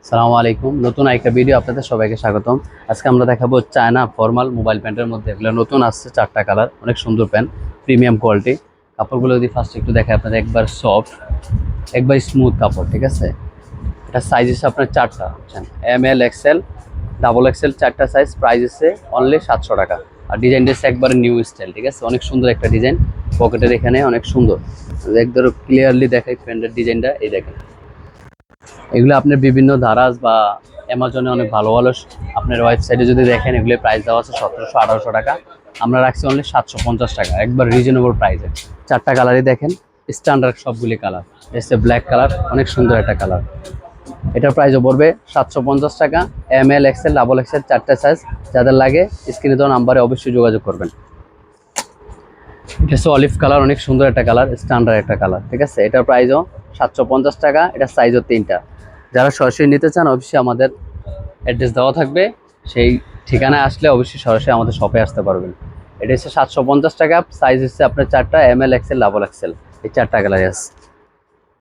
সালামু আলাইকুম। নতুন একটা ভিডিও আপনাদের সবাইকে স্বাগতম। আজকে আমরা দেখাবো চায়না ফর্মাল মোবাইল প্যান্টের মধ্যে এগুলো নতুন আসছে, 4টা কালার, অনেক সুন্দর প্যান্ট, প্রিমিয়াম কোয়ালিটি। কাপড়গুলো যদি ফার্স্ট একটু দেখায় আপনাদের, একবার সফট, একবার স্মুথ কাপড়, ঠিক আছে। এটা সাইজ আছে আপনার 4টা, বুঝছেন, ML XL ডাবল XL 4টা সাইজ। প্রাইস আছে অনলি 700 টাকা। আর ডিজাইনটা হচ্ছে একবারে নিউ স্টাইল, ঠিক আছে, অনেক সুন্দর একটা ডিজাইন। পকেটের এখানে অনেক সুন্দর, একদম ক্লিয়ারলি দেখাই প্যান্টের ডিজাইনটা, এই দেখেন। এগুলো আপনার বিভিন্ন দারাজ বা অ্যামাজনে অনেক ভালো ভালো, আপনার ওয়েবসাইটে যদি দেখেন এগুলো প্রাইস দেওয়া আছে 1700-1800 টাকা। আমরা রাখছি অনলি 750 টাকা, একবার রিজনেবল প্রাইসে। 4টা কালারই দেখেন, স্ট্যান্ডার্ড সবগুলি কালার। এসে ব্ল্যাক কালার, অনেক সুন্দর একটা কালার। এটার প্রাইসও পড়বে 750 টাকা। ML XL ডাবল XL 4টা সাইজ। যাদের লাগে স্ক্রিনে দেওয়া নাম্বারে অবশ্যই যোগাযোগ করবেন। এটা হচ্ছে অলিভ কালার, অনেক সুন্দর একটা কালার, স্ট্যান্ডার্ড একটা কালার, ঠিক আছে। এটার প্রাইসও 750 টাকা। এটা সাইজও 3টা। যারা সরাসরি নিতে চান অবশ্যই আমাদের অ্যাড্রেস দেওয়া থাকবে, সেই ঠিকানায় আসলে অবশ্যই সরাসরি আমাদের শপে আসতে পারবেন। এটা হচ্ছে 750 টাকা। সাইজ হচ্ছে আপনার 4টা, ML XL ডাবল XL, এই 4টা কালার আছে।